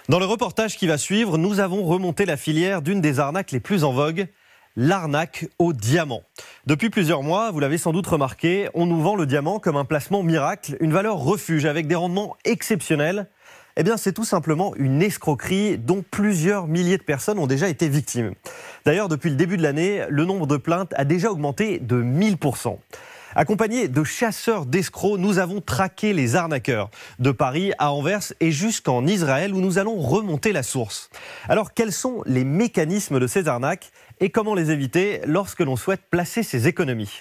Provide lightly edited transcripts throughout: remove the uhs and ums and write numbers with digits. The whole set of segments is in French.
Dans le reportage qui va suivre, nous avons remonté la filière d'une des arnaques les plus en vogue, l'arnaque au diamant. Depuis plusieurs mois, vous l'avez sans doute remarqué, on nous vend le diamant comme un placement miracle, une valeur refuge avec des rendements exceptionnels. Eh bien, c'est tout simplement une escroquerie dont plusieurs milliers de personnes ont déjà été victimes. D'ailleurs, depuis le début de l'année, le nombre de plaintes a déjà augmenté de 1000%. Accompagnés de chasseurs d'escrocs, nous avons traqué les arnaqueurs de Paris à Anvers et jusqu'en Israël où nous allons remonter la source. Alors, quels sont les mécanismes de ces arnaques et comment les éviter lorsque l'on souhaite placer ses économies ?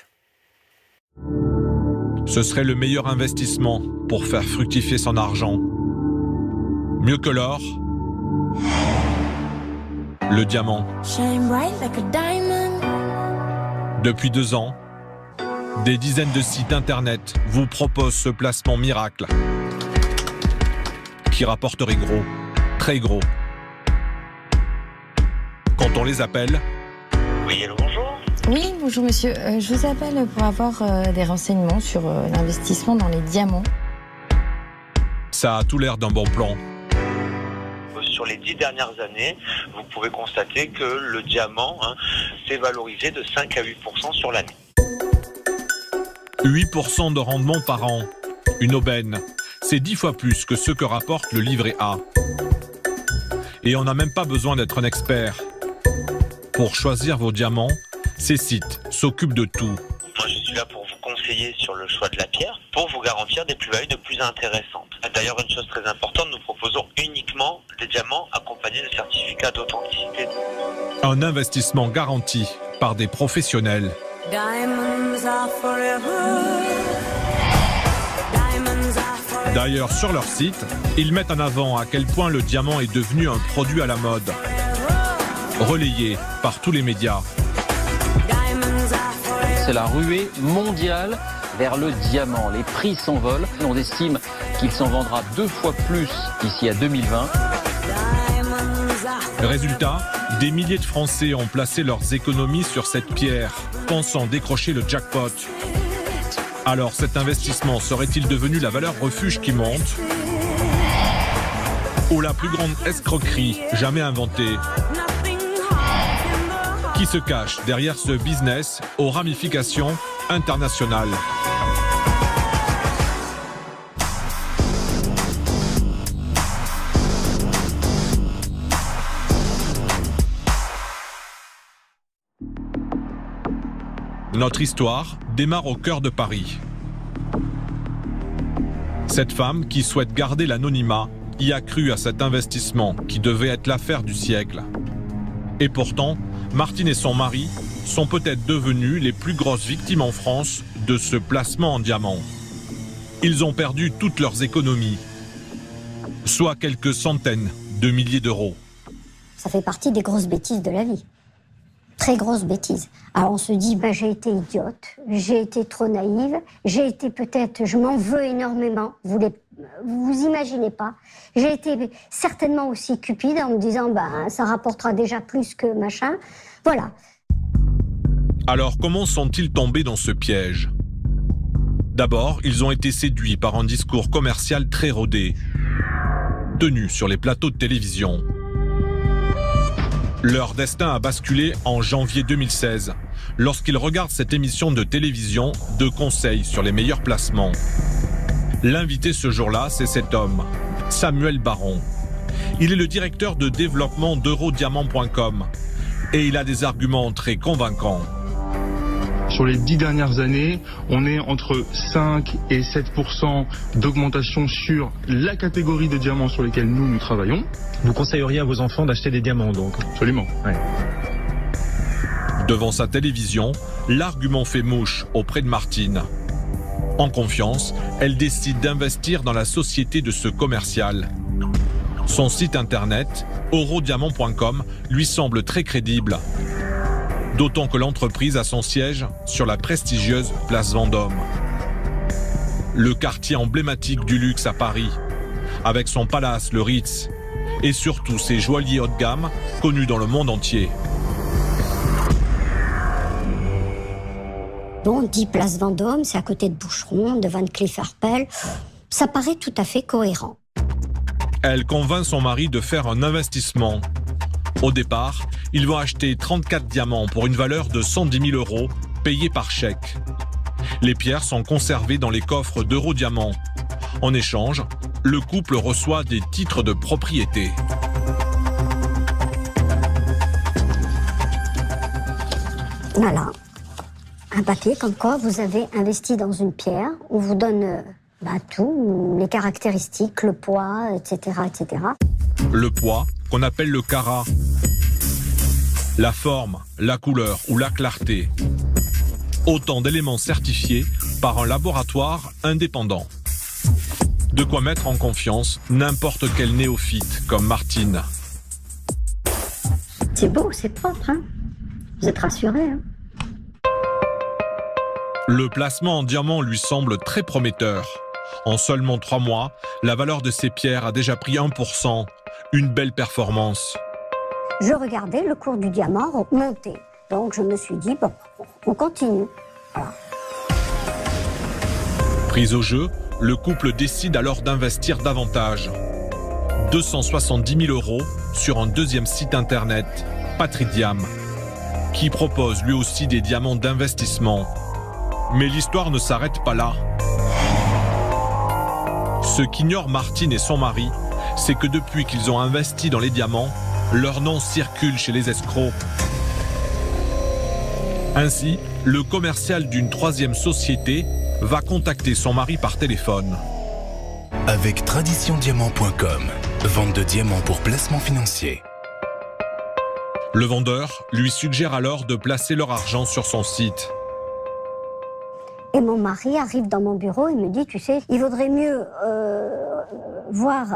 Ce serait le meilleur investissement pour faire fructifier son argent. Mieux que l'or, le diamant. Depuis 2 ans, des dizaines de sites internet vous proposent ce placement miracle qui rapporterait gros, très gros. Quand on les appelle... Oui, allô, bonjour. Oui, bonjour monsieur. Je vous appelle pour avoir des renseignements sur l'investissement dans les diamants. Ça a tout l'air d'un bon plan. Sur les 10 dernières années, vous pouvez constater que le diamant s'est valorisé de 5 à 8% sur l'année. 8% de rendement par an. Une aubaine. C'est 10 fois plus que ce que rapporte le livret A. Et on n'a même pas besoin d'être un expert. Pour choisir vos diamants, ces sites s'occupent de tout. Moi, je suis là pour vous conseiller sur le choix de la pierre, pour vous garantir des plus-values de plus intéressantes. D'ailleurs, une chose très importante, nous proposons uniquement des diamants accompagnés de certificats d'authenticité. Un investissement garanti par des professionnels. D'ailleurs, sur leur site, ils mettent en avant à quel point le diamant est devenu un produit à la mode, relayé par tous les médias. C'est la ruée mondiale vers le diamant. Les prix s'envolent. On estime qu'il s'en vendra 2 fois plus d'ici à 2020. Résultat, des milliers de Français ont placé leurs économies sur cette pierre, pensant décrocher le jackpot. Alors cet investissement serait-il devenu la valeur refuge qui monte ? Ou la plus grande escroquerie jamais inventée ? Qui se cache derrière ce business aux ramifications internationales ? Notre histoire démarre au cœur de Paris. Cette femme, qui souhaite garder l'anonymat, y a cru à cet investissement qui devait être l'affaire du siècle. Et pourtant, Martine et son mari sont peut-être devenus les plus grosses victimes en France de ce placement en diamant. Ils ont perdu toutes leurs économies, soit quelques centaines de milliers d'euros. Ça fait partie des grosses bêtises de la vie. Très grosses bêtises. Alors on se dit, j'ai été idiote, j'ai été trop naïve, j'ai été peut-être, je m'en veux énormément, vous imaginez pas. J'ai été certainement aussi cupide en me disant, ça rapportera déjà plus que machin. Voilà. Alors comment sont-ils tombés dans ce piège ? D'abord, ils ont été séduits par un discours commercial très rodé, tenu sur les plateaux de télévision. Leur destin a basculé en janvier 2016, lorsqu'ils regardent cette émission de télévision de conseils sur les meilleurs placements. L'invité ce jour-là, c'est cet homme, Samuel Baron. Il est le directeur de développement d'Eurodiamant.com et il a des arguments très convaincants. Sur les 10 dernières années, on est entre 5 et 7% d'augmentation sur la catégorie de diamants sur lesquels nous travaillons. Vous conseilleriez à vos enfants d'acheter des diamants, donc ? Absolument. Ouais. Devant sa télévision, l'argument fait mouche auprès de Martine. En confiance, elle décide d'investir dans la société de ce commercial. Son site internet, Eurodiamant.com, lui semble très crédible. D'autant que l'entreprise a son siège sur la prestigieuse place Vendôme. Le quartier emblématique du luxe à Paris, avec son palace, le Ritz, et surtout ses joailliers haut de gamme, connus dans le monde entier. Bon, 10 place Vendôme, c'est à côté de Boucheron, de Van Cleef Arpels. Ça paraît tout à fait cohérent. Elle convainc son mari de faire un investissement. Au départ, ils vont acheter 34 diamants pour une valeur de 110 000 € payés par chèque. Les pierres sont conservées dans les coffres d'Eurodiamant. En échange, le couple reçoit des titres de propriété. Voilà, un papier comme quoi vous avez investi dans une pierre. On vous donne tout, les caractéristiques, le poids, etc., etc. Le poids, qu'on appelle le carat. La forme, la couleur ou la clarté. Autant d'éléments certifiés par un laboratoire indépendant. De quoi mettre en confiance n'importe quel néophyte comme Martine. C'est beau, c'est propre, hein? Vous êtes rassurés, hein? Le placement en diamant lui semble très prometteur. En seulement 3 mois, la valeur de ces pierres a déjà pris 1%. Une belle performance. Je regardais le cours du diamant monter. Donc je me suis dit, bon, on continue. Voilà. Pris au jeu, le couple décide alors d'investir davantage. 270 000 € sur un deuxième site internet, Patridiam, qui propose lui aussi des diamants d'investissement. Mais l'histoire ne s'arrête pas là. Ce qu'ignorent Martine et son mari, c'est que depuis qu'ils ont investi dans les diamants, leur nom circule chez les escrocs. Ainsi, le commercial d'une 3e société va contacter son mari par téléphone. Avec traditiondiamant.com, vente de diamants pour placement financier. Le vendeur lui suggère alors de placer leur argent sur son site. Et mon mari arrive dans mon bureau et me dit, tu sais, il vaudrait mieux voir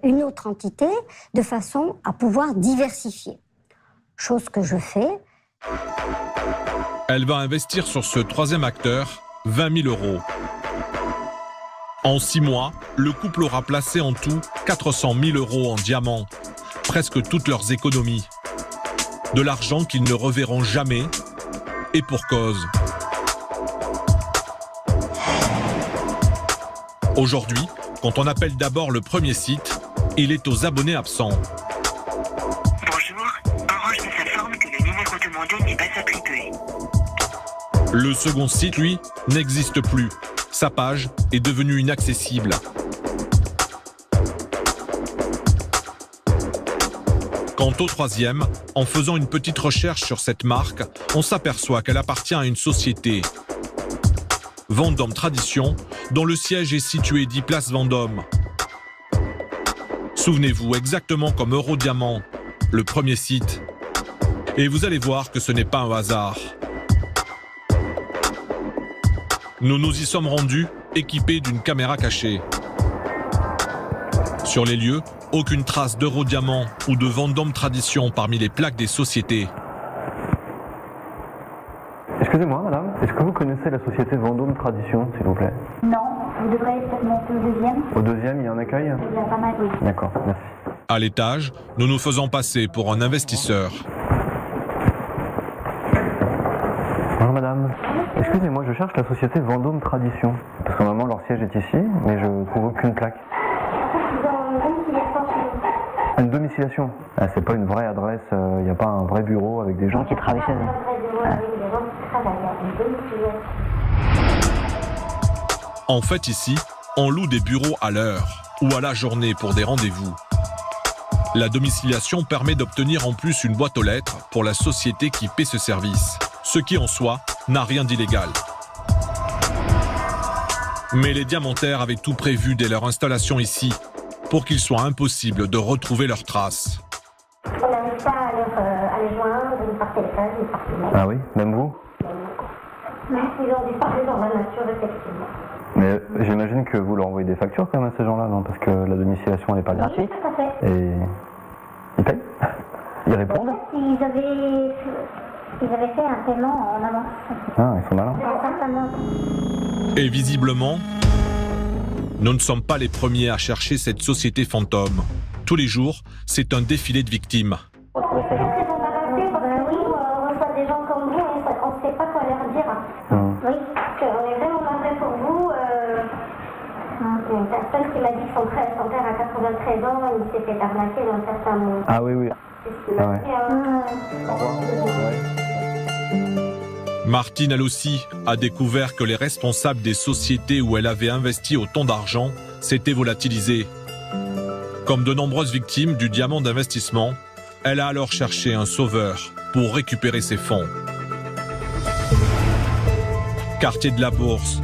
une autre entité de façon à pouvoir diversifier. Chose que je fais. Elle va investir sur ce 3e acteur 20 000 €. En 6 mois, le couple aura placé en tout 400 000 € en diamants, presque toutes leurs économies. De l'argent qu'ils ne reverront jamais, et pour cause. Aujourd'hui, quand on appelle d'abord le premier site, il est aux abonnés absents. Bonjour, Orange nous informe que le numéro demandé n'est pas attribué. Le second site, lui, n'existe plus. Sa page est devenue inaccessible. Quant au 3e, en faisant une petite recherche sur cette marque, on s'aperçoit qu'elle appartient à une société, Vendôme Tradition, dont le siège est situé 10 place Vendôme. Souvenez-vous, exactement comme Eurodiamant, le premier site. Et vous allez voir que ce n'est pas un hasard. Nous nous y sommes rendus, équipés d'une caméra cachée. Sur les lieux, aucune trace d'Eurodiamant ou de Vendôme Tradition parmi les plaques des sociétés. Excusez-moi, madame, est-ce que vous connaissez la société Vendôme Tradition, s'il vous plaît? Non, vous devrez peut-être monter au 2e. Au 2e, il y a un accueil? Il y a pas mal, oui. D'accord, merci. À l'étage, nous nous faisons passer pour un investisseur. Bonjour madame, excusez-moi, je cherche la société Vendôme Tradition. Parce que normalement leur siège est ici, mais je trouve aucune plaque. Une domiciliation? Ah, c'est pas une vraie adresse, il n'y a pas un vrai bureau avec des gens qui travaillent chez eux. Ah. En fait, ici, on loue des bureaux à l'heure ou à la journée pour des rendez-vous. La domiciliation permet d'obtenir en plus une boîte aux lettres pour la société qui paie ce service, ce qui en soi n'a rien d'illégal. Mais les diamantaires avaient tout prévu dès leur installation ici, pour qu'il soit impossible de retrouver leurs traces. On n'arrive pas à les joindre, ni par téléphone, ni par email. Ah oui, même vous? Même s'ils ont disparu dans la nature, effectivement. Mais j'imagine que vous leur envoyez des factures quand même à ces gens-là, non? Parce que la domiciliation n'est pas gratuite. Oui, tout à fait. Et ils payent? Ils répondent? En fait, ils avaient fait un paiement en avance. Ah, ils sont malins. Et visiblement, nous ne sommes pas les premiers à chercher cette société fantôme. Tous les jours, c'est un défilé de victimes. Oui, on reçoit des gens comme vous et on ne sait pas quoi leur dire. Oui, parce qu'on est vraiment navrés pour vous. Il y a une personne qui m'a dit que son père a 93 ans été arnaqué dans certains mots. Ah oui, oui. C'est ce qui m'a fait. Au revoir. Martine, elle aussi, a découvert que les responsables des sociétés où elle avait investi autant d'argent s'étaient volatilisés. Comme de nombreuses victimes du diamant d'investissement, elle a alors cherché un sauveur pour récupérer ses fonds. Quartier de la Bourse,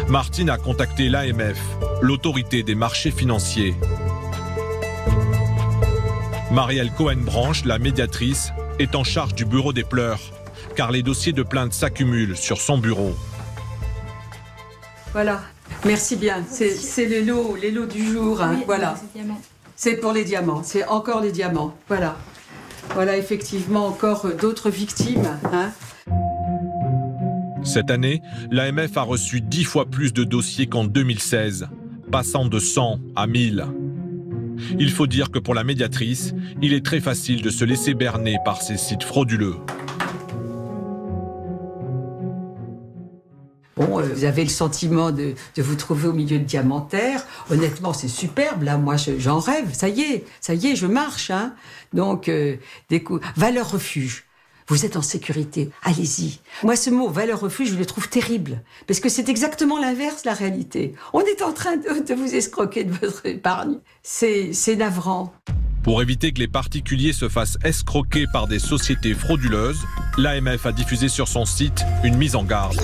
Martine a contacté l'AMF, l'autorité des marchés financiers. Marielle Cohen-Branche, la médiatrice, est en charge du bureau des pleurs, car les dossiers de plainte s'accumulent sur son bureau. Voilà, merci bien. C'est les lots du jour. Hein. Oui, voilà. C'est pour les diamants, c'est encore les diamants. Voilà. Voilà, effectivement, encore d'autres victimes. Hein. Cette année, l'AMF a reçu 10 fois plus de dossiers qu'en 2016, passant de 100 à 1000. Il faut dire que pour la médiatrice, il est très facile de se laisser berner par ces sites frauduleux. Bon, vous avez le sentiment de vous trouver au milieu de diamantaires. Honnêtement, c'est superbe. Là, moi, j'en rêve. Ça y est, je marche. Hein. Donc, valeur refuge. Vous êtes en sécurité, allez-y. Moi, ce mot valeur refuge, je le trouve terrible. Parce que c'est exactement l'inverse, la réalité. On est en train de vous escroquer de votre épargne. C'est navrant. Pour éviter que les particuliers se fassent escroquer par des sociétés frauduleuses, l'AMF a diffusé sur son site une mise en garde.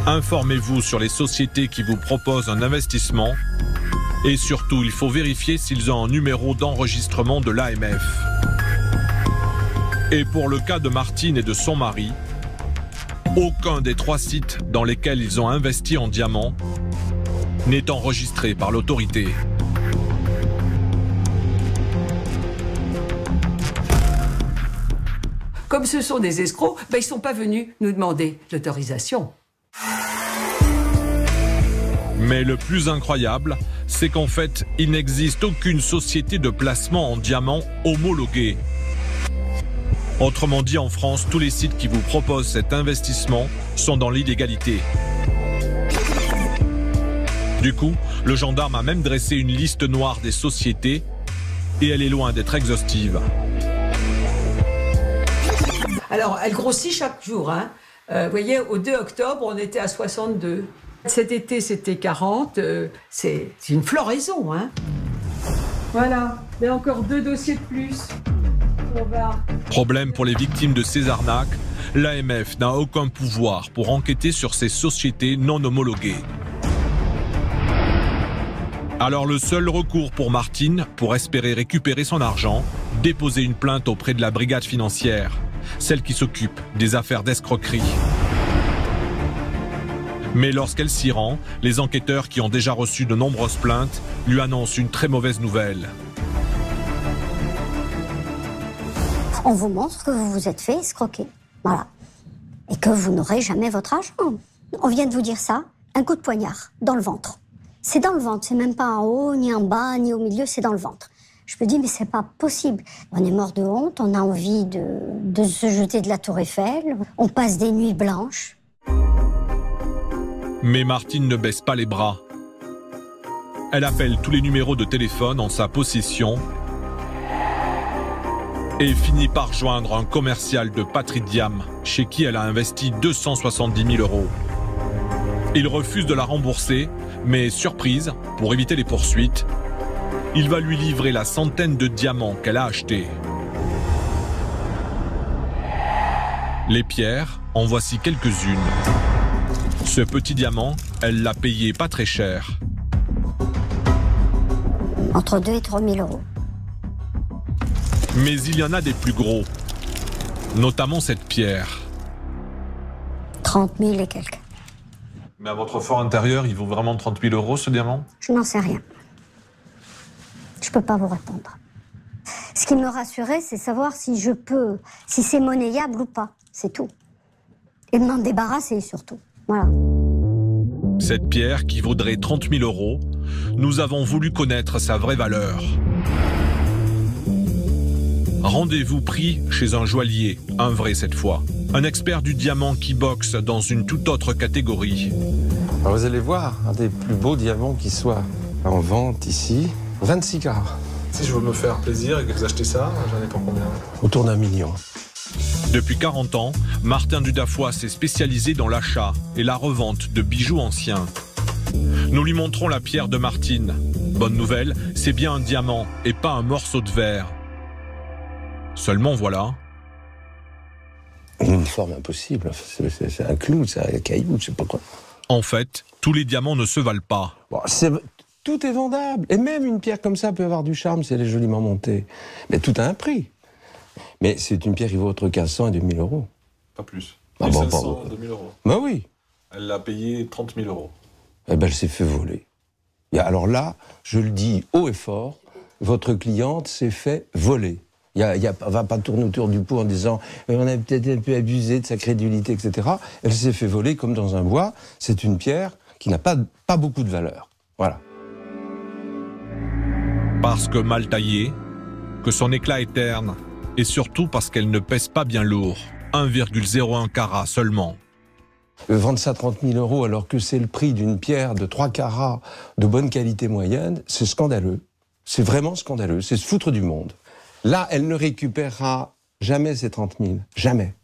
Informez-vous sur les sociétés qui vous proposent un investissement. Et surtout, il faut vérifier s'ils ont un numéro d'enregistrement de l'AMF. Et pour le cas de Martine et de son mari, aucun des 3 sites dans lesquels ils ont investi en diamants n'est enregistré par l'autorité. Comme ce sont des escrocs, ils ne sont pas venus nous demander l'autorisation. Mais le plus incroyable, c'est qu'en fait, il n'existe aucune société de placement en diamants homologuée. Autrement dit, en France, tous les sites qui vous proposent cet investissement sont dans l'illégalité. Du coup, le gendarme a même dressé une liste noire des sociétés et elle est loin d'être exhaustive. Alors, elle grossit chaque jour. Hein. Vous voyez, au 2 octobre, on était à 62. Cet été, c'était 40. C'est une floraison. Hein. Voilà, il y a encore 2 dossiers de plus. Problème pour les victimes de ces arnaques, l'AMF n'a aucun pouvoir pour enquêter sur ces sociétés non homologuées. Alors le seul recours pour Martine, pour espérer récupérer son argent, déposer une plainte auprès de la brigade financière, celle qui s'occupe des affaires d'escroquerie. Mais lorsqu'elle s'y rend, les enquêteurs qui ont déjà reçu de nombreuses plaintes lui annoncent une très mauvaise nouvelle. On vous montre que vous vous êtes fait escroquer. Voilà. Et que vous n'aurez jamais votre argent. On vient de vous dire ça, un coup de poignard dans le ventre. C'est dans le ventre, c'est même pas en haut, ni en bas, ni au milieu, c'est dans le ventre. Je me dis, mais c'est pas possible. On est mort de honte, on a envie de se jeter de la tour Eiffel, on passe des nuits blanches. Mais Martine ne baisse pas les bras. Elle appelle tous les numéros de téléphone en sa possession et finit par joindre un commercial de Patridiam, chez qui elle a investi 270 000 €. Il refuse de la rembourser, mais surprise, pour éviter les poursuites, il va lui livrer la centaine de diamants qu'elle a achetés. Les pierres, en voici quelques-unes. Ce petit diamant, elle l'a payé pas très cher. Entre 2 et 3 000 €. Mais il y en a des plus gros, notamment cette pierre. 30 000 et quelques. Mais à votre fort intérieur, il vaut vraiment 30 000 € ce diamant? Je n'en sais rien. Je peux pas vous répondre. Ce qui me rassurait, c'est savoir si je peux, si c'est monnayable ou pas. C'est tout. Et de m'en débarrasser surtout. Voilà. Cette pierre qui vaudrait 30 000 €, nous avons voulu connaître sa vraie valeur. Rendez-vous pris chez un joaillier, un vrai cette fois. Un expert du diamant qui boxe dans une toute autre catégorie. Alors vous allez voir un des plus beaux diamants qui soit. en vente ici, 26 carats. Si je veux me faire plaisir et que vous achetez ça, j'en ai pour combien? Autour d'1 million. Depuis 40 ans, Martin Dudafoy s'est spécialisé dans l'achat et la revente de bijoux anciens. Nous lui montrons la pierre de Martine. Bonne nouvelle, c'est bien un diamant et pas un morceau de verre. Seulement voilà. Une forme impossible, c'est un clou, c'est un caillou, je sais pas quoi. En fait, tous les diamants ne se valent pas. Bon, tout est vendable. Et même une pierre comme ça peut avoir du charme si elle est joliment montée. Mais tout a un prix. Mais c'est une pierre qui vaut entre 1500 et 2000 euros. Pas plus. Ah, 1500, 2000 euros. Bah oui. Elle l'a payé 30 000 euros. Eh ben, elle s'est fait voler. Alors là, je le dis haut et fort, votre cliente s'est fait voler. On va pas tourner autour du pot en disant on a peut-être un peu abusé de sa crédulité, etc. Elle s'est fait voler comme dans un bois. C'est une pierre qui n'a pas beaucoup de valeur. Voilà. Parce que mal taillée, que son éclat est terne, et surtout parce qu'elle ne pèse pas bien lourd. 1,01 carat seulement. Vendre ça 30 000 euros alors que c'est le prix d'une pierre de 3 carats de bonne qualité moyenne, c'est scandaleux. C'est vraiment scandaleux. C'est se foutre du monde. Là, elle ne récupérera jamais ces 30 000. Jamais.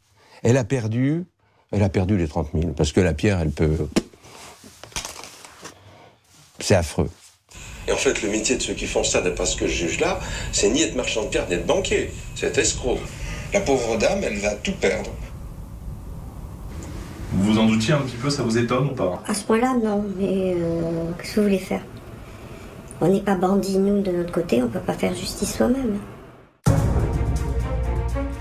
Elle a perdu les 30 000. Parce que la pierre, elle peut... C'est affreux. Et en fait, le métier de ceux qui font ça, d'après ce que je juge là, c'est ni être marchand de pierre, ni être banquier. C'est être escroc. La pauvre dame, elle va tout perdre. Vous vous en doutiez un petit peu, ça vous étonne ou pas? À ce point-là, non. Mais qu'est-ce que vous voulez faire? On n'est pas bandits, nous, de notre côté. On ne peut pas faire justice soi-même.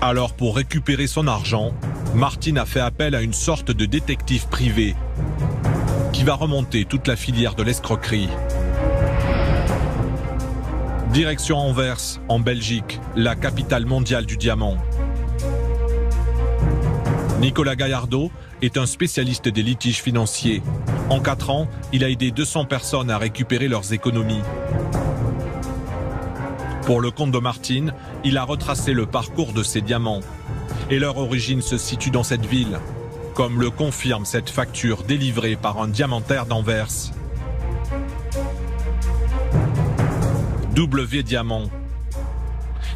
Alors, pour récupérer son argent, Martine a fait appel à une sorte de détective privé qui va remonter toute la filière de l'escroquerie. Direction Anvers, en Belgique, la capitale mondiale du diamant. Nicolas Gallardo est un spécialiste des litiges financiers. En 4 ans, il a aidé 200 personnes à récupérer leurs économies. Pour le compte de Martine, il a retracé le parcours de ces diamants. Et leur origine se situe dans cette ville, comme le confirme cette facture délivrée par un diamantaire d'Anvers. W Diamant.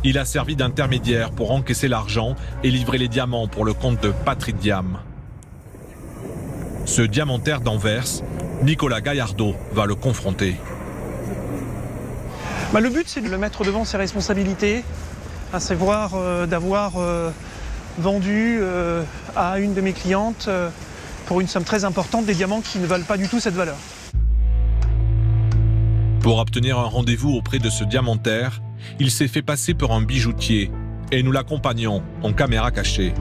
Il a servi d'intermédiaire pour encaisser l'argent et livrer les diamants pour le compte de Patrick Diam. Ce diamantaire d'Anvers, Nicolas Gallardo va le confronter. Le but, c'est de le mettre devant ses responsabilités, à savoir d'avoir vendu à une de mes clientes pour une somme très importante des diamants qui ne valent pas du tout cette valeur. Pour obtenir un rendez-vous auprès de ce diamantaire, il s'est fait passer pour un bijoutier et nous l'accompagnons en caméra cachée.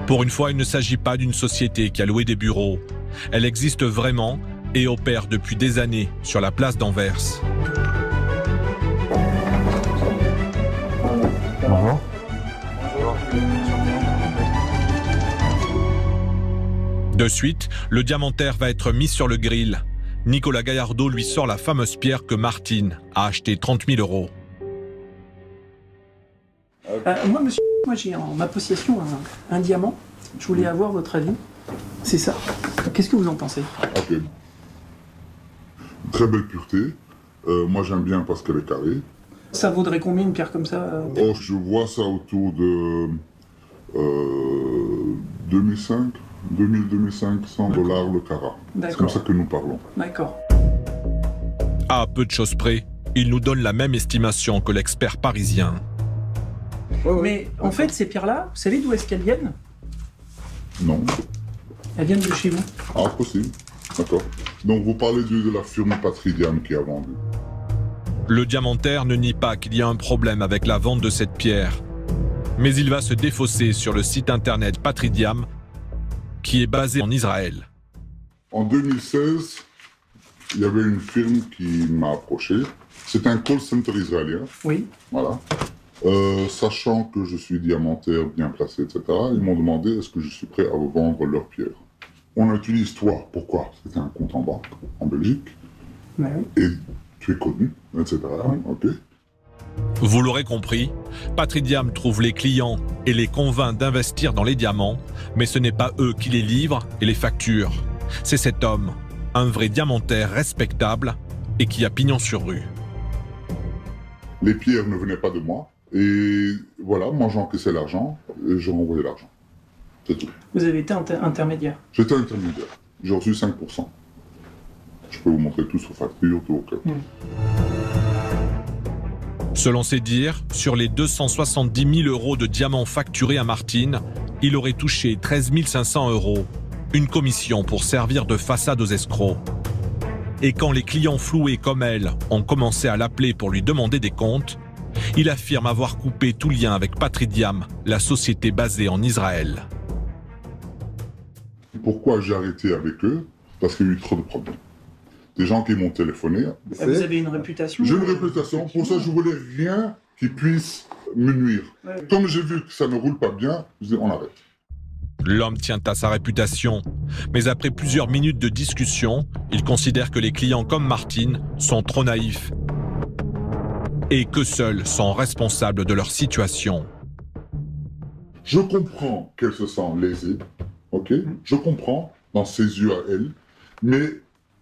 Pour une fois, il ne s'agit pas d'une société qui a loué des bureaux. Elle existe vraiment et opère depuis des années sur la place d'Anvers. Bonjour. De suite, le diamantaire va être mis sur le grill. Nicolas Gallardo lui sort la fameuse pierre que Martine a achetée 30 000 euros. Moi, monsieur, j'ai en ma possession un diamant. Je voulais avoir votre avis. C'est ça. Qu'est-ce que vous en pensez? Ok. Très belle pureté. Moi, j'aime bien parce qu'elle est carrée. Ça vaudrait combien une pierre comme ça? Oh, je vois ça autour de 2005, 2500 $ le carat. C'est comme ça que nous parlons. D'accord. À peu de choses près, il nous donne la même estimation que l'expert parisien. Mais en fait, ces pierres-là, vous savez d'où est-ce qu'elles viennent? Non. Elles viennent de chez vous. Ah, possible. D'accord. Donc vous parlez de la firme Patrick Diam qui a vendu. Le diamantaire ne nie pas qu'il y a un problème avec la vente de cette pierre. Mais il va se défausser sur le site internet Patrick Diam, qui est basé en Israël. En 2016, il y avait une firme qui m'a approché. C'est un call center israélien. Oui. Voilà. Sachant que je suis diamantaire bien placé, etc., ils m'ont demandé est-ce que je suis prêt à vous vendre leurs pierres. On utilise toi. Pourquoi? C'était un compte en banque en Belgique. Oui. Et tu es connu, etc. Oui. Ok. Vous l'aurez compris, Patrick Diam trouve les clients et les convainc d'investir dans les diamants, mais ce n'est pas eux qui les livrent et les facturent. C'est cet homme, un vrai diamantaire respectable, et qui a pignon sur rue. Les pierres ne venaient pas de moi. Et voilà, moi j'encaissais l'argent et je renvoyais l'argent. C'est tout. Vous avez été intermédiaire? J'étais intermédiaire. J'ai reçu 5%. Je peux vous montrer tout sur facture, tout au cas. Selon ses dires, sur les 270 000 euros de diamants facturés à Martine, il aurait touché 13 500 euros, une commission pour servir de façade aux escrocs. Et quand les clients floués comme elle ont commencé à l'appeler pour lui demander des comptes, il affirme avoir coupé tout lien avec Patridiam, la société basée en Israël. Pourquoi j'ai arrêté avec eux? Parce qu'il y a eu trop de problèmes. Des gens qui m'ont téléphoné. Vous avez une réputation? J'ai une réputation, pour ça je voulais rien qui puisse me nuire. Ouais. Comme j'ai vu que ça ne roule pas bien, je dis on arrête. L'homme tient à sa réputation, mais après plusieurs minutes de discussion, il considère que les clients comme Martine sont trop naïfs et que seuls sont responsables de leur situation. Je comprends qu'elle se sent lésée, ok? Je comprends dans ses yeux à elle, mais...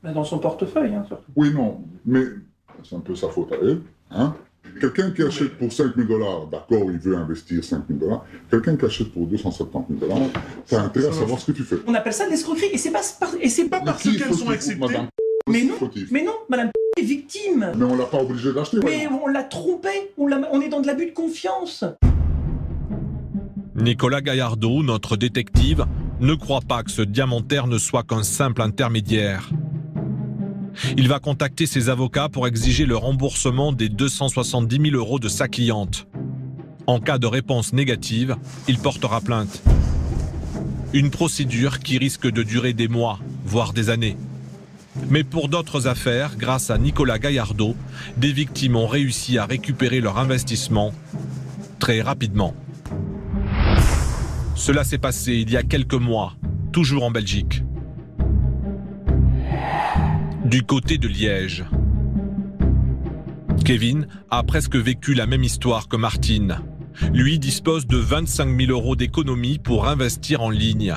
Dans son portefeuille, hein, surtout. Oui, non, mais c'est un peu sa faute à elle, hein? Quelqu'un qui achète pour 5 000 $, d'accord, il veut investir 5 000 $. Quelqu'un qui achète pour 270 000 $, t'as intérêt à savoir ce que tu fais. On appelle ça de l'escroquerie, et c'est pas parce qu'elles sont acceptées. Mais non, madame est victime. Mais on l'a pas obligé d'acheter. Mais on l'a trompé, on est dans de l'abus de confiance. Nicolas Gaillardeau, notre détective, ne croit pas que ce diamantaire ne soit qu'un simple intermédiaire. Il va contacter ses avocats pour exiger le remboursement des 270 000 euros de sa cliente. En cas de réponse négative, il portera plainte. Une procédure qui risque de durer des mois, voire des années. Mais pour d'autres affaires, grâce à Nicolas Gaillardeau, des victimes ont réussi à récupérer leur investissement très rapidement. Cela s'est passé il y a quelques mois, toujours en Belgique. Du côté de Liège. Kevin a presque vécu la même histoire que Martine. Lui dispose de 25 000 euros d'économie pour investir en ligne.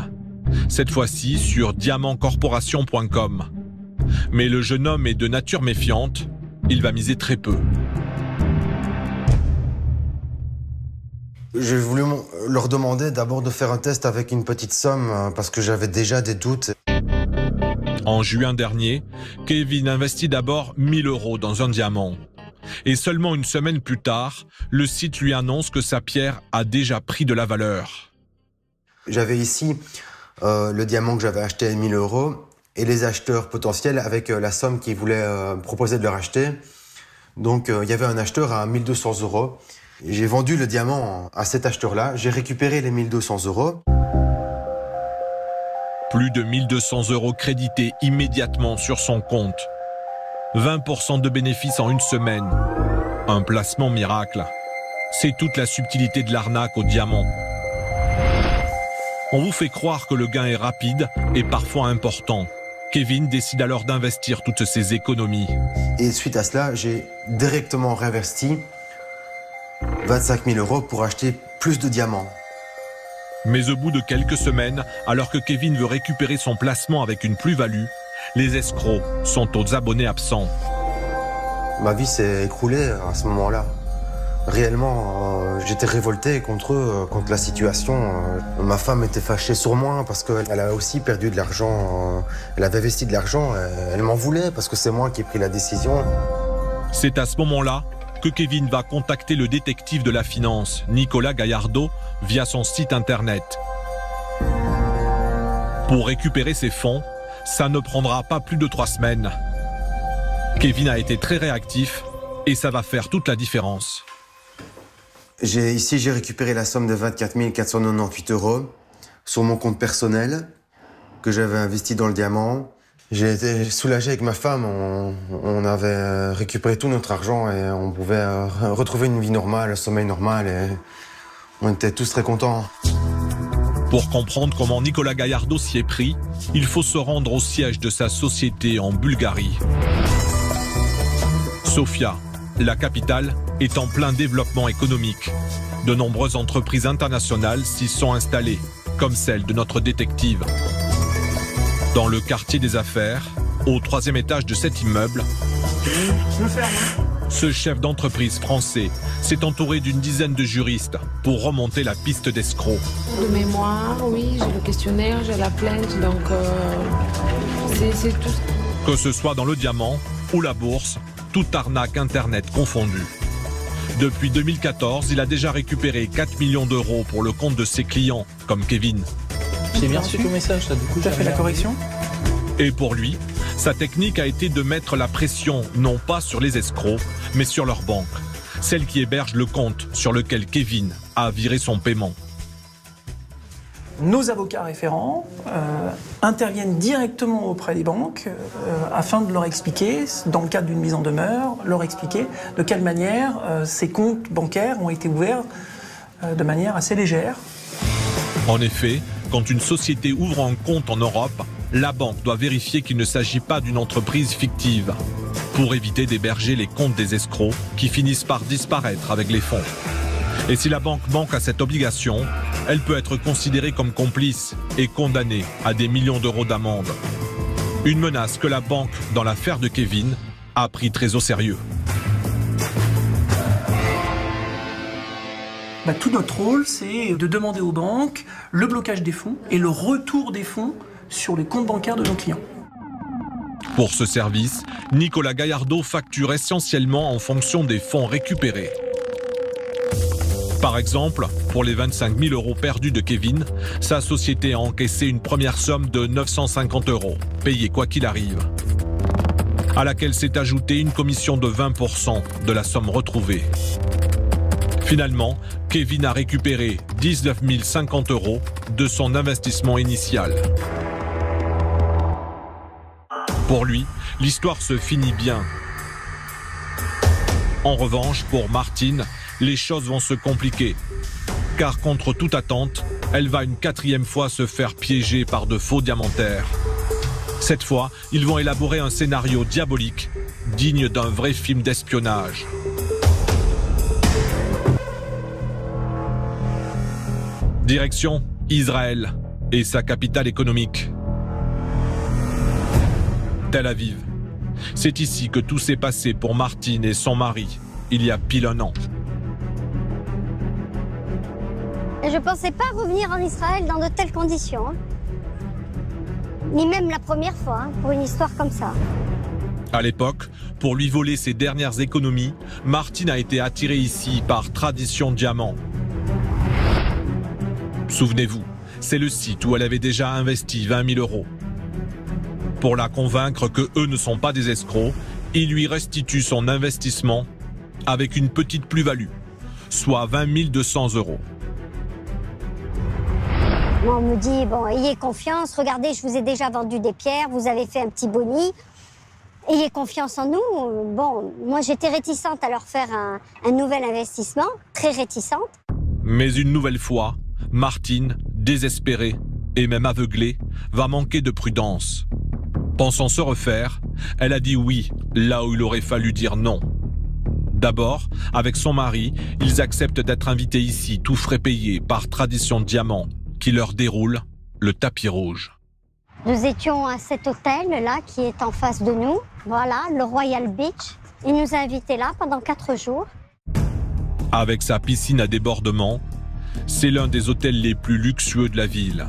Cette fois-ci sur diamantcorporation.com. Mais le jeune homme est de nature méfiante, il va miser très peu. J'ai voulu leur demander d'abord de faire un test avec une petite somme parce que j'avais déjà des doutes. En juin dernier, Kevin investit d'abord 1 000 euros dans un diamant. Et seulement une semaine plus tard, le site lui annonce que sa pierre a déjà pris de la valeur. J'avais ici le diamant que j'avais acheté à 1 000 euros et les acheteurs potentiels avec la somme qu'ils voulaient proposer de leur acheter. Donc il y avait un acheteur à 1 200 euros. J'ai vendu le diamant à cet acheteur-là, j'ai récupéré les 1 200 euros. Plus de 1 200 euros crédités immédiatement sur son compte. 20% de bénéfices en une semaine. Un placement miracle. C'est toute la subtilité de l'arnaque au diamant. On vous fait croire que le gain est rapide et parfois important. Kevin décide alors d'investir toutes ses économies. Et suite à cela, j'ai directement réinvesti 25 000 euros pour acheter plus de diamants. Mais au bout de quelques semaines, alors que Kevin veut récupérer son placement avec une plus-value, les escrocs sont aux abonnés absents. Ma vie s'est écroulée à ce moment-là. Réellement, j'étais révolté contre eux, contre la situation. Ma femme était fâchée sur moi parce qu'elle a aussi perdu de l'argent. Elle avait investi de l'argent, elle m'en voulait parce que c'est moi qui ai pris la décision. C'est à ce moment-là que Kevin va contacter le détective de la finance, Nicolas Gaillardeau, via son site internet. Pour récupérer ses fonds, ça ne prendra pas plus de 3 semaines. Kevin a été très réactif et ça va faire toute la différence. Ici, j'ai récupéré la somme de 24 498 euros sur mon compte personnel que j'avais investi dans le diamant. J'ai été soulagé avec ma femme, on avait récupéré tout notre argent et on pouvait retrouver une vie normale, un sommeil normal et on était tous très contents. Pour comprendre comment Nicolas Gaillardeau s'y est pris, il faut se rendre au siège de sa société en Bulgarie. Sofia, la capitale, est en plein développement économique. De nombreuses entreprises internationales s'y sont installées, comme celle de notre détective. Dans le quartier des affaires, au 3e étage de cet immeuble, Je me ferme. Ce chef d'entreprise français s'est entouré d'une dizaine de juristes pour remonter la piste d'escrocs. De mémoire, oui, j'ai le questionnaire, j'ai la plainte, donc c'est tout. Que ce soit dans le diamant ou la bourse, toute arnaque Internet confondue. Depuis 2014, il a déjà récupéré 4 millions d'euros pour le compte de ses clients, comme Kevin. J'ai bien reçu ton message, ça, du coup. Tu as fait la correction? Et pour lui, sa technique a été de mettre la pression non pas sur les escrocs, mais sur leur banque, celle qui héberge le compte sur lequel Kevin a viré son paiement. Nos avocats référents interviennent directement auprès des banques afin de leur expliquer, dans le cadre d'une mise en demeure, leur expliquer de quelle manière ces comptes bancaires ont été ouverts de manière assez légère. En effet, quand une société ouvre un compte en Europe, la banque doit vérifier qu'il ne s'agit pas d'une entreprise fictive, pour éviter d'héberger les comptes des escrocs qui finissent par disparaître avec les fonds. Et si la banque manque à cette obligation, elle peut être considérée comme complice et condamnée à des millions d'euros d'amende. Une menace que la banque, dans l'affaire de Kevin, a pris très au sérieux. Tout notre rôle, c'est de demander aux banques le blocage des fonds et le retour des fonds sur les comptes bancaires de nos clients. Pour ce service, Nicolas Gaillardeau facture essentiellement en fonction des fonds récupérés. Par exemple, pour les 25 000 euros perdus de Kevin, sa société a encaissé une première somme de 950 euros, payée quoi qu'il arrive, à laquelle s'est ajoutée une commission de 20% de la somme retrouvée. Finalement, Kevin a récupéré 19 050 euros de son investissement initial. Pour lui, l'histoire se finit bien. En revanche, pour Martine, les choses vont se compliquer. Car contre toute attente, elle va une 4e fois se faire piéger par de faux diamantaires. Cette fois, ils vont élaborer un scénario diabolique, digne d'un vrai film d'espionnage. Direction Israël et sa capitale économique, Tel Aviv. C'est ici que tout s'est passé pour Martine et son mari, il y a pile un an. Je ne pensais pas revenir en Israël dans de telles conditions. Ni même la première fois, pour une histoire comme ça. À l'époque, pour lui voler ses dernières économies, Martine a été attirée ici par Tradition Diamant. Souvenez-vous, c'est le site où elle avait déjà investi 20 000 euros. Pour la convaincre que eux ne sont pas des escrocs, il lui restitue son investissement avec une petite plus-value, soit 20 200 euros. On me dit, bon, ayez confiance, regardez, je vous ai déjà vendu des pierres, vous avez fait un petit boni, ayez confiance en nous. Bon, moi j'étais réticente à leur faire un nouvel investissement, très réticente. Mais une nouvelle fois, Martine, désespérée et même aveuglée, va manquer de prudence. Pensant se refaire, elle a dit oui, là où il aurait fallu dire non. D'abord, avec son mari, ils acceptent d'être invités ici, tout frais payés par Tradition Diamant, qui leur déroule le tapis rouge. Nous étions à cet hôtel-là qui est en face de nous, voilà, le Royal Beach. Il nous a invités là pendant 4 jours. Avec sa piscine à débordement, c'est l'un des hôtels les plus luxueux de la ville.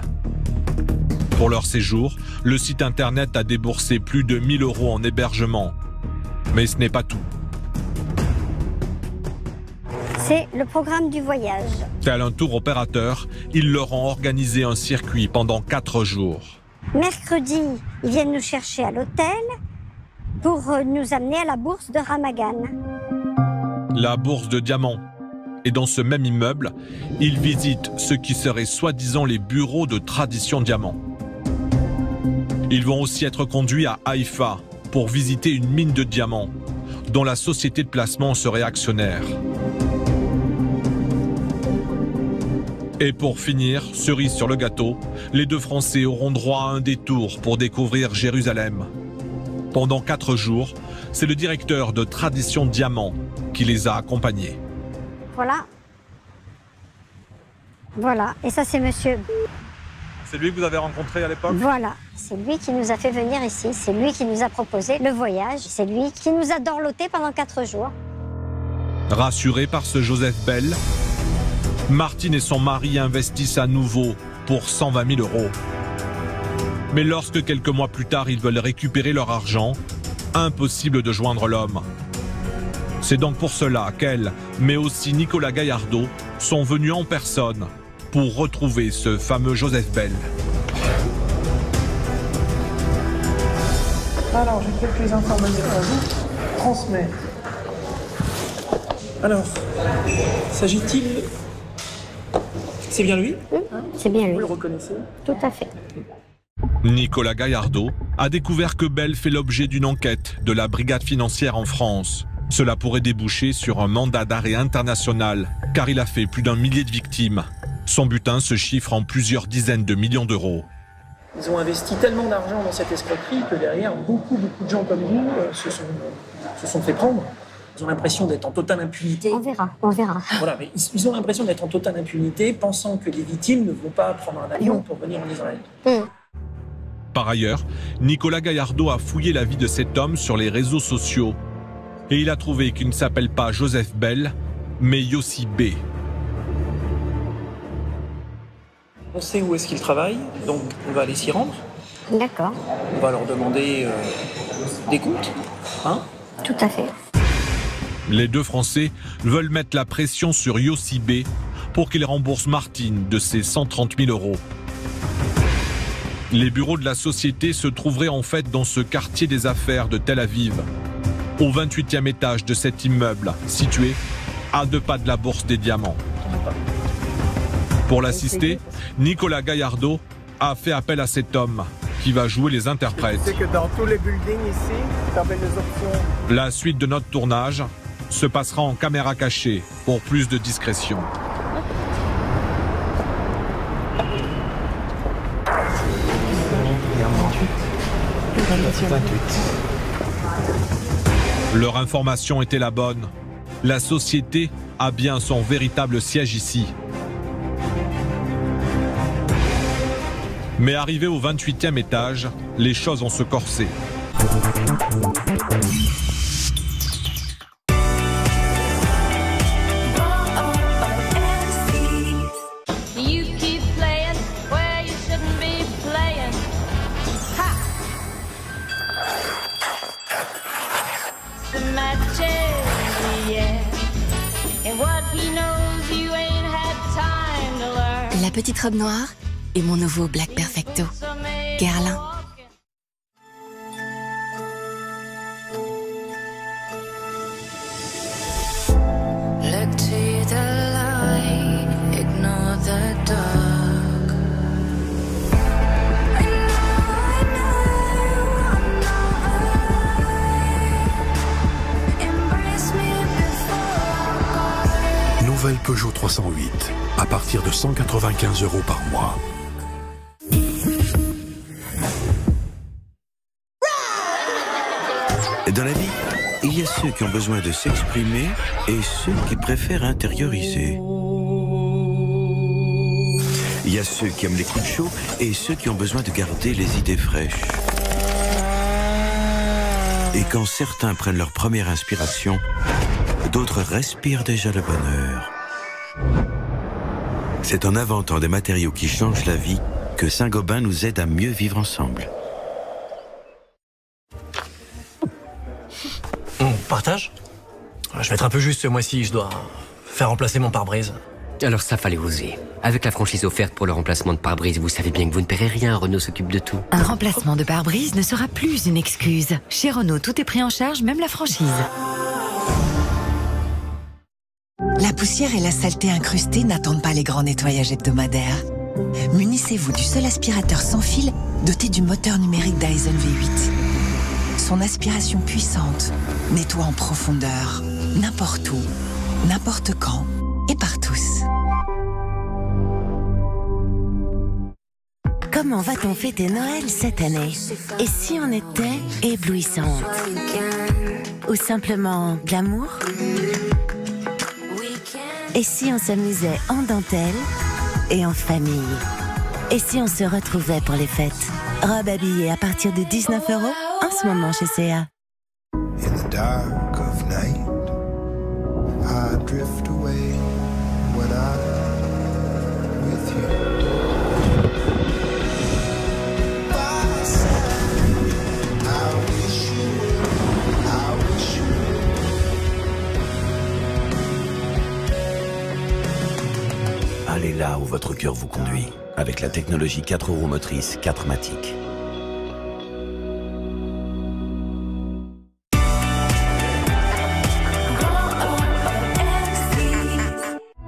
Pour leur séjour, le site internet a déboursé plus de 1 000 euros en hébergement. Mais ce n'est pas tout. C'est le programme du voyage. Tel un tour opérateur, ils leur ont organisé un circuit pendant 4 jours. Mercredi, ils viennent nous chercher à l'hôtel pour nous amener à la bourse de Ramagan. La bourse de diamants. Et dans ce même immeuble, ils visitent ce qui serait soi-disant les bureaux de Tradition Diamant. Ils vont aussi être conduits à Haïfa pour visiter une mine de diamants, dont la société de placement serait actionnaire. Et pour finir, cerise sur le gâteau, les deux Français auront droit à un détour pour découvrir Jérusalem. Pendant 4 jours, c'est le directeur de Tradition Diamant qui les a accompagnés. Voilà. Voilà. Et ça, c'est monsieur. C'est lui que vous avez rencontré à l'époque? Voilà, c'est lui qui nous a fait venir ici, c'est lui qui nous a proposé le voyage, c'est lui qui nous a dorloté pendant 4 jours. Rassurés par ce Joseph Bell, Martine et son mari investissent à nouveau pour 120 000 €. Mais lorsque quelques mois plus tard, ils veulent récupérer leur argent, impossible de joindre l'homme. C'est donc pour cela qu'elle, mais aussi Nicolas Gaillardeau, sont venus en personne pour retrouver ce fameux Joseph Bell. Alors, j'ai quelques informations à vous transmettre. Alors, s'agit-il... C'est bien lui? C'est bien lui. Vous le reconnaissez? Tout à fait. Nicolas Gaillardeau a découvert que Bell fait l'objet d'une enquête de la brigade financière en France. Cela pourrait déboucher sur un mandat d'arrêt international, car il a fait plus d'1 millier de victimes. Son butin se chiffre en plusieurs dizaines de millions d'euros. Ils ont investi tellement d'argent dans cette escroquerie que derrière, beaucoup de gens comme vous se sont fait prendre. Ils ont l'impression d'être en totale impunité. On verra. Voilà, mais ils ont l'impression d'être en totale impunité, pensant que les victimes ne vont pas prendre un avion pour venir en Israël. Par ailleurs, Nicolas Gaillardeau a fouillé la vie de cet homme sur les réseaux sociaux. Et il a trouvé qu'il ne s'appelle pas Joseph Bell, mais Yossi B. On sait où est-ce qu'ils travaillent, donc on va aller s'y rendre. D'accord. On va leur demander des comptes. Tout à fait. Les deux Français veulent mettre la pression sur Yossi B pour qu'il rembourse Martine de ses 130 000 €. Les bureaux de la société se trouveraient en fait dans ce quartier des affaires de Tel Aviv, au 28e étage de cet immeuble, situé à 2 pas de la bourse des diamants. Pour l'assister, Nicolas Gaillardeau a fait appel à cet homme qui va jouer les interprètes. C'est que dans tous les buildings ici, tu avais les options. La suite de notre tournage se passera en caméra cachée pour plus de discrétion. Leur information était la bonne. La société a bien son véritable siège ici. Mais arrivé au 28e étage, les choses vont se corser. La petite robe noire et mon nouveau Black Perfecto. Guerlain. Look to the light, ignore the dark. I know, I'm not alone. Embrace me before. Nouvelle Peugeot 308, à partir de 195 € par mois. Dans la vie, il y a ceux qui ont besoin de s'exprimer et ceux qui préfèrent intérioriser. Il y a ceux qui aiment les coups de chaud et ceux qui ont besoin de garder les idées fraîches. Et quand certains prennent leur première inspiration, d'autres respirent déjà le bonheur. C'est en inventant des matériaux qui changent la vie que Saint-Gobain nous aide à mieux vivre ensemble. On partage? Je vais être un peu juste ce mois-ci, je dois faire remplacer mon pare-brise. Alors ça fallait oser. Avec la franchise offerte pour le remplacement de pare-brise, vous savez bien que vous ne paierez rien, Renault s'occupe de tout. Un remplacement de pare-brise ne sera plus une excuse. Chez Renault, tout est pris en charge, même la franchise. La poussière et la saleté incrustée n'attendent pas les grands nettoyages hebdomadaires. Munissez-vous du seul aspirateur sans fil doté du moteur numérique Dyson V8. Son aspiration puissante nettoie en profondeur, n'importe où, n'importe quand et par tous. Comment va-t-on fêter Noël cette année? Et si on était éblouissante? Ou simplement glamour? Et si on s'amusait en dentelle et en famille? Et si on se retrouvait pour les fêtes? Robe habillée à partir de 19 € en ce moment chez C&A. In the dark of night, I drift away when I'm with you. Allez là où votre cœur vous conduit, avec la technologie 4 roues motrices 4MATIC.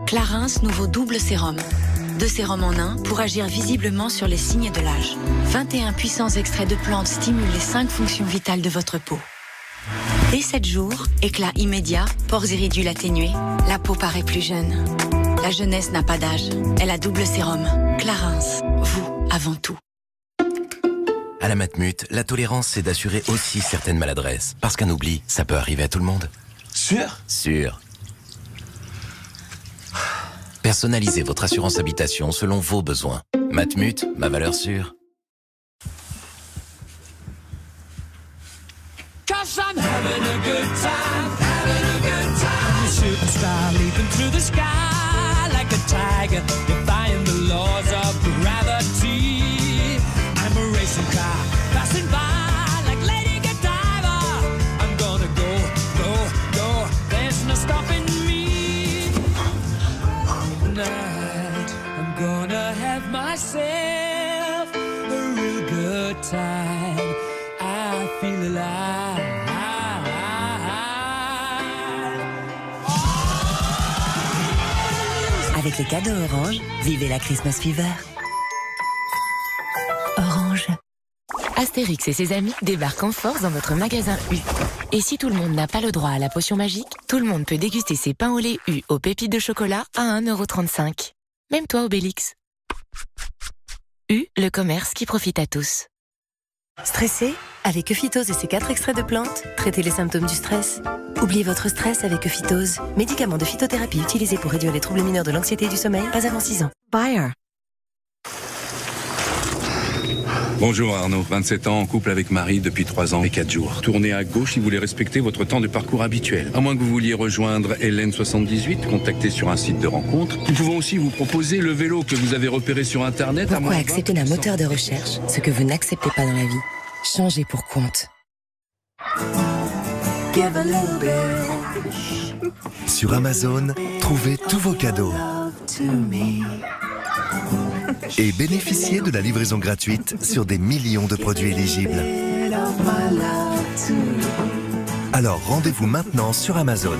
Clarins, nouveau double sérum. 2 sérums en 1 pour agir visiblement sur les signes de l'âge. 21 puissants extraits de plantes stimulent les 5 fonctions vitales de votre peau. Dès 7 jours, éclat immédiat, pores et ridules atténués, la peau paraît plus jeune. La jeunesse n'a pas d'âge. Elle a double sérum. Clarins, vous avant tout. À la Matmut, la tolérance, c'est d'assurer aussi certaines maladresses. Parce qu'un oubli, ça peut arriver à tout le monde. Sûr? Sûr. Personnalisez votre assurance habitation selon vos besoins. Matmut, ma valeur sûre. Cause I'm having a good time, having a good time. I'm a shooting star leaping through the sky like a tiger, defying the laws of gravity. I'm a racing car passing by like Lady Godiva. I'm gonna go, go, go. There's no stopping me. Tonight I'm gonna have myself a real good time. I feel alive. Avec les cadeaux Orange, vivez la Christmas Fever. Orange. Astérix et ses amis débarquent en force dans votre magasin U. Et si tout le monde n'a pas le droit à la potion magique, tout le monde peut déguster ses pains au lait U aux pépites de chocolat à 1,35 €. Même toi, Obélix. U, le commerce qui profite à tous. Stressé? Avec Euphytose et ses 4 extraits de plantes, traitez les symptômes du stress. Oubliez votre stress avec Euphytose, médicament de phytothérapie utilisé pour réduire les troubles mineurs de l'anxiété et du sommeil, pas avant 6 ans. Bayer. Bonjour Arnaud, 27 ans, en couple avec Marie depuis 3 ans et 4 jours. Tournez à gauche si vous voulez respecter votre temps de parcours habituel. À moins que vous vouliez rejoindre Hélène78, contactez sur un site de rencontre. Nous pouvons aussi vous proposer le vélo que vous avez repéré sur Internet. Pourquoi accepter d'un moteur de recherche ce que vous n'acceptez pas dans la vie? Changez pour compte. Sur Amazon, trouvez tous vos cadeaux. Et bénéficiez de la livraison gratuite sur des millions de produits éligibles. Alors rendez-vous maintenant sur Amazon.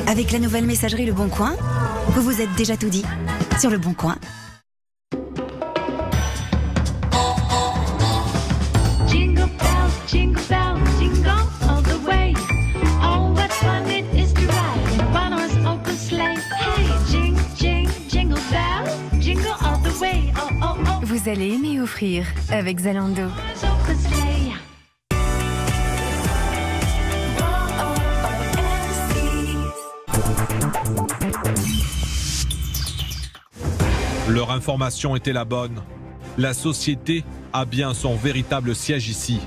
Avec la nouvelle messagerie Le Bon Coin, vous vous êtes déjà tout dit sur Le Bon Coin. Jingle bells, jingle all the way. Oh, what fun it is to ride in one horse open sleigh. Hey, jingle bells, jingle all the way. Oh, oh, oh. Vous allez aimer offrir avec Zalando. Open sleigh. Leur information était la bonne. La société a bien son véritable siège ici.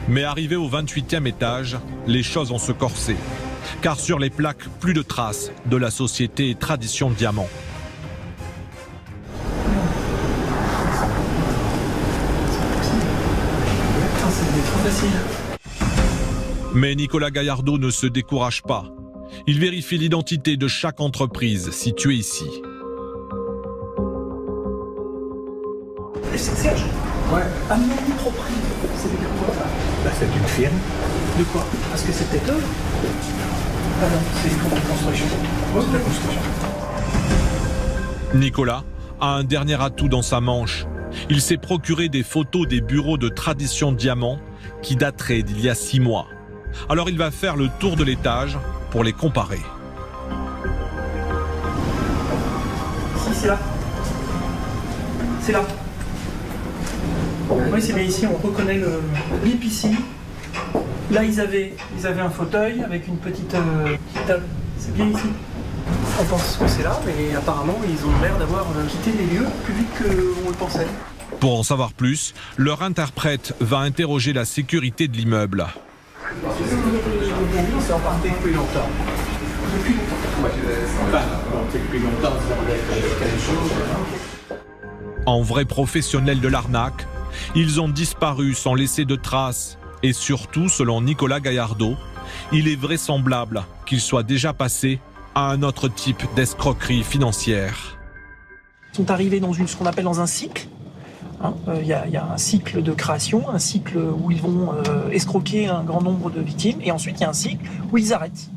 Mais arrivé au 28e étage, les choses vont se corser. Car sur les plaques, plus de traces de la société Tradition Diamant. Mais Nicolas Gaillardeau ne se décourage pas. Il vérifie l'identité de chaque entreprise située ici. Et c'est Serge? Ouais. Ah non, trop pris. C'est de quoi ça? Bah, c'est une firme. De quoi? Parce que c'est peut-être eux? Ah non, c'est une construction. Ouais, de la construction. Nicolas a un dernier atout dans sa manche. Il s'est procuré des photos des bureaux de Tradition Diamant qui dateraient d'il y a 6 mois. Alors il va faire le tour de l'étage pour les comparer. c'est là. C'est là. Oui, c'est bien ici, on reconnaît le bip ici. Là, ils avaient un fauteuil avec une petite table. C'est bien ici. On pense que c'est là, mais apparemment, ils ont l'air d'avoir quitté les lieux plus vite qu'on le pensait. Pour en savoir plus, leur interprète va interroger la sécurité de l'immeuble. Ils sont partis depuis longtemps. Depuis longtemps, ça doit être quelque chose. En vrais professionnels de l'arnaque, ils ont disparu sans laisser de traces. Et surtout, selon Nicolas Gaillardeau, il est vraisemblable qu'ils soient déjà passés à un autre type d'escroquerie financière. Ils sont arrivés dans ce qu'on appelle dans un cycle. Il y a un cycle de création, un cycle où ils vont escroquer un grand nombre de victimes, et ensuite il y a un cycle où ils arrêtent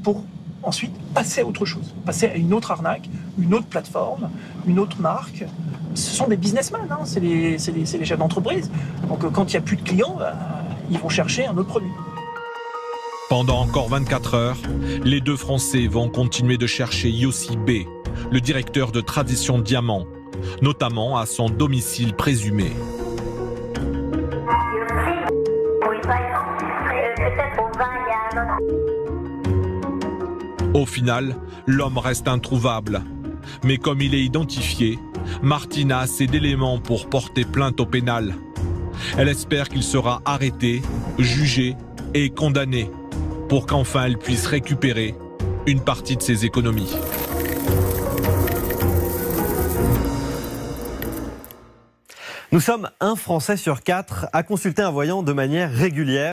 pour ensuite passer à autre chose, passer à une autre arnaque, une autre plateforme, une autre marque. Ce sont des businessmen, c'est les chefs d'entreprise. Donc quand il n'y a plus de clients, ils vont chercher un autre produit. Pendant encore 24 heures, les deux Français vont continuer de chercher Yossi B, le directeur de Tradition Diamant, notamment à son domicile présumé. Au final, l'homme reste introuvable. Mais comme il est identifié, Martine a assez d'éléments pour porter plainte au pénal. Elle espère qu'il sera arrêté, jugé et condamné pour qu'enfin elle puisse récupérer une partie de ses économies. Nous sommes 1 Français sur 4 à consulter un voyant de manière régulière.